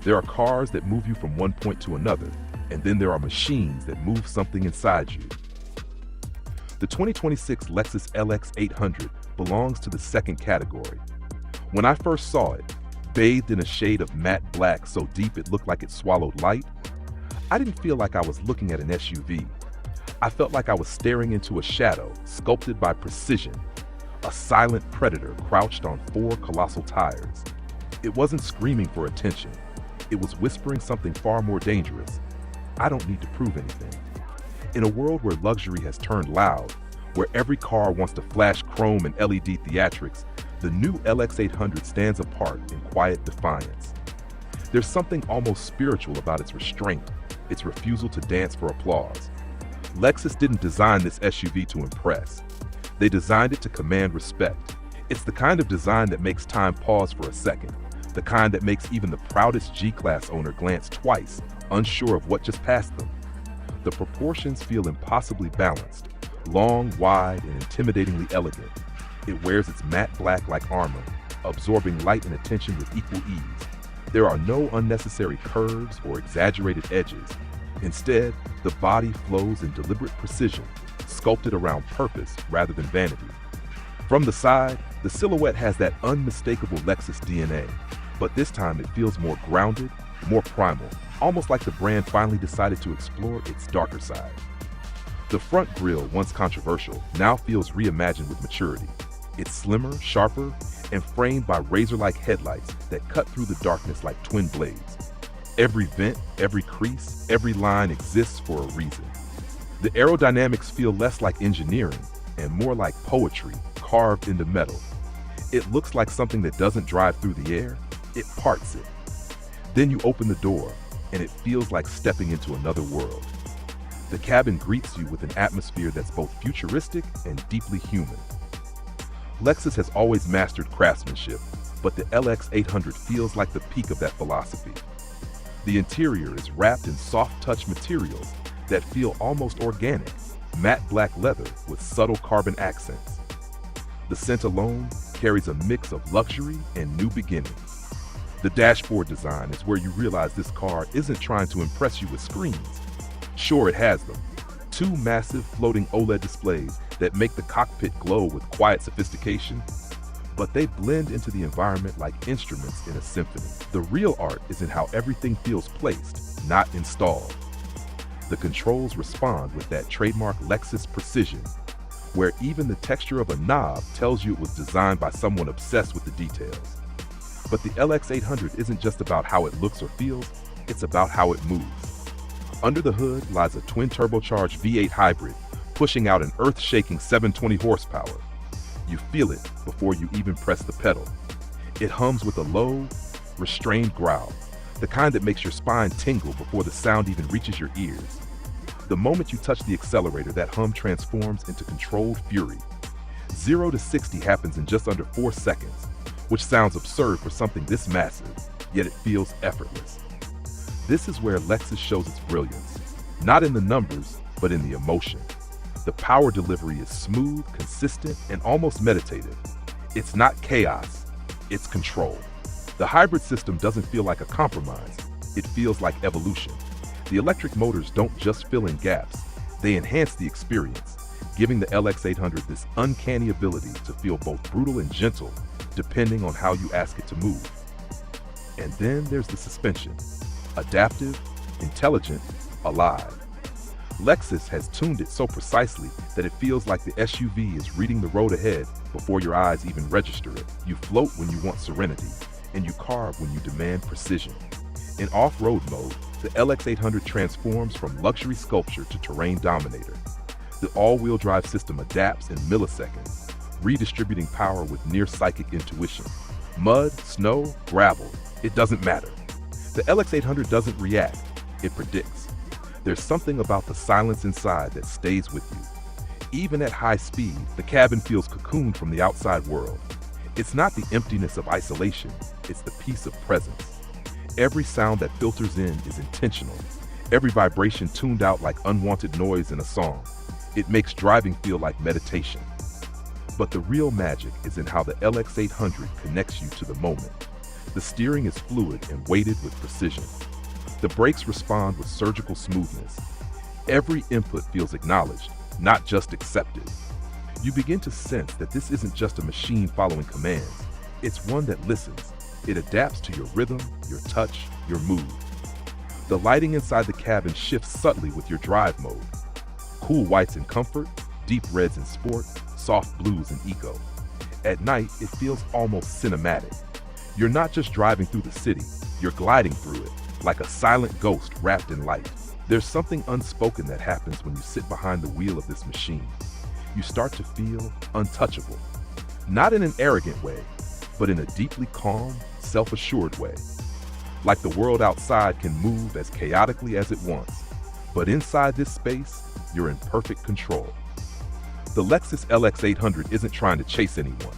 There are cars that move you from one point to another, and then there are machines that move something inside you. The 2026 Lexus LX 800 belongs to the second category. When I first saw it, bathed in a shade of matte black so deep it looked like it swallowed light, I didn't feel like I was looking at an SUV. I felt like I was staring into a shadow sculpted by precision, a silent predator crouched on four colossal tires. It wasn't screaming for attention. It was whispering something far more dangerous. I don't need to prove anything. In a world where luxury has turned loud, where every car wants to flash chrome and LED theatrics, the new LX 800 stands apart in quiet defiance. There's something almost spiritual about its restraint, its refusal to dance for applause. Lexus didn't design this SUV to impress. They designed it to command respect. It's the kind of design that makes time pause for a second, the kind that makes even the proudest G-Class owner glance twice, unsure of what just passed them. The proportions feel impossibly balanced, long, wide, and intimidatingly elegant. It wears its matte black like armor, absorbing light and attention with equal ease. There are no unnecessary curves or exaggerated edges. Instead, the body flows in deliberate precision, sculpted around purpose rather than vanity. From the side, the silhouette has that unmistakable Lexus DNA, but this time it feels more grounded, more primal, almost like the brand finally decided to explore its darker side. The front grille, once controversial, now feels reimagined with maturity. It's slimmer, sharper, and framed by razor-like headlights that cut through the darkness like twin blades. Every vent, every crease, every line exists for a reason. The aerodynamics feel less like engineering and more like poetry carved into metal. It looks like something that doesn't drive through the air, it parts it. Then you open the door, and it feels like stepping into another world. The cabin greets you with an atmosphere that's both futuristic and deeply human. Lexus has always mastered craftsmanship, but the LX 800 feels like the peak of that philosophy. The interior is wrapped in soft-touch materials that feel almost organic, matte black leather with subtle carbon accents. The scent alone carries a mix of luxury and new beginnings. The dashboard design is where you realize this car isn't trying to impress you with screens. Sure, it has them. Two massive floating OLED displays that make the cockpit glow with quiet sophistication, but they blend into the environment like instruments in a symphony. The real art is in how everything feels placed, not installed. The controls respond with that trademark Lexus precision, where even the texture of a knob tells you it was designed by someone obsessed with the details. But the LX 800 isn't just about how it looks or feels, it's about how it moves. Under the hood lies a twin-turbocharged V8 hybrid, pushing out an earth-shaking 720 horsepower. You feel it before you even press the pedal. It hums with a low, restrained growl, the kind that makes your spine tingle before the sound even reaches your ears. The moment you touch the accelerator, that hum transforms into controlled fury. 0 to 60 happens in just under 4 seconds, which sounds absurd for something this massive, yet it feels effortless. This is where Lexus shows its brilliance, not in the numbers, but in the emotion. The power delivery is smooth, consistent, and almost meditative. It's not chaos, it's control. The hybrid system doesn't feel like a compromise, it feels like evolution. The electric motors don't just fill in gaps, they enhance the experience, giving the LX 800 this uncanny ability to feel both brutal and gentle, depending on how you ask it to move. And then there's the suspension. Adaptive, intelligent, alive. Lexus has tuned it so precisely that it feels like the SUV is reading the road ahead before your eyes even register it. You float when you want serenity, and you carve when you demand precision. In off-road mode, the LX 800 transforms from luxury sculpture to terrain dominator. The all-wheel drive system adapts in milliseconds, redistributing power with near-psychic intuition. Mud, snow, gravel, it doesn't matter. The LX 800 doesn't react, it predicts. There's something about the silence inside that stays with you. Even at high speed, the cabin feels cocooned from the outside world. It's not the emptiness of isolation, it's the peace of presence. Every sound that filters in is intentional, every vibration tuned out like unwanted noise in a song. It makes driving feel like meditation. But the real magic is in how the LX 800 connects you to the moment. The steering is fluid and weighted with precision. The brakes respond with surgical smoothness. Every input feels acknowledged, not just accepted. You begin to sense that this isn't just a machine following commands. It's one that listens. It adapts to your rhythm, your touch, your mood. The lighting inside the cabin shifts subtly with your drive mode. Cool whites in comfort, deep reds in sport, soft blues in eco. At night, it feels almost cinematic. You're not just driving through the city, you're gliding through it, like a silent ghost wrapped in light. There's something unspoken that happens when you sit behind the wheel of this machine. You start to feel untouchable. Not in an arrogant way, but in a deeply calm, self-assured way. Like the world outside can move as chaotically as it wants, but inside this space, you're in perfect control. The Lexus LX800 isn't trying to chase anyone.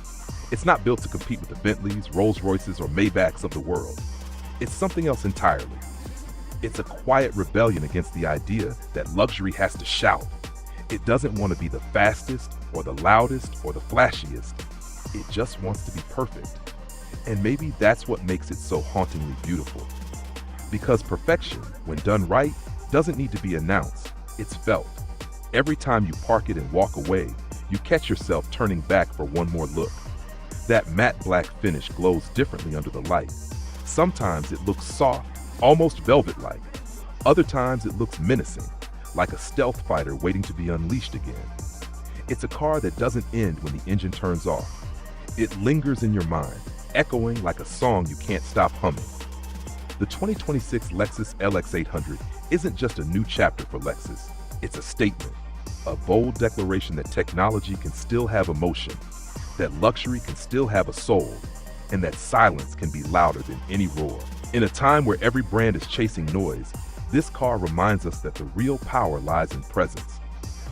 It's not built to compete with the Bentleys, Rolls-Royces, or Maybachs of the world. It's something else entirely. It's a quiet rebellion against the idea that luxury has to shout. It doesn't want to be the fastest, or the loudest, or the flashiest. It just wants to be perfect. And maybe that's what makes it so hauntingly beautiful. Because perfection, when done right, doesn't need to be announced. It's felt. Every time you park it and walk away, you catch yourself turning back for one more look. That matte black finish glows differently under the light. Sometimes it looks soft, almost velvet-like. Other times it looks menacing, like a stealth fighter waiting to be unleashed again. It's a car that doesn't end when the engine turns off. It lingers in your mind, echoing like a song you can't stop humming. The 2026 Lexus LX800 isn't just a new chapter for Lexus. It's a statement, a bold declaration that technology can still have emotion, that luxury can still have a soul, and that silence can be louder than any roar. In a time where every brand is chasing noise, this car reminds us that the real power lies in presence.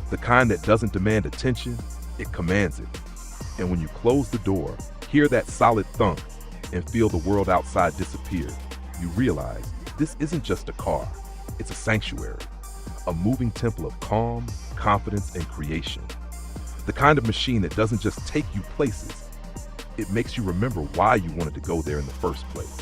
The kind that doesn't demand attention, it commands it. And when you close the door, hear that solid thunk, and feel the world outside disappear, you realize this isn't just a car, it's a sanctuary, a moving temple of calm, confidence, and creation. The kind of machine that doesn't just take you places, it makes you remember why you wanted to go there in the first place.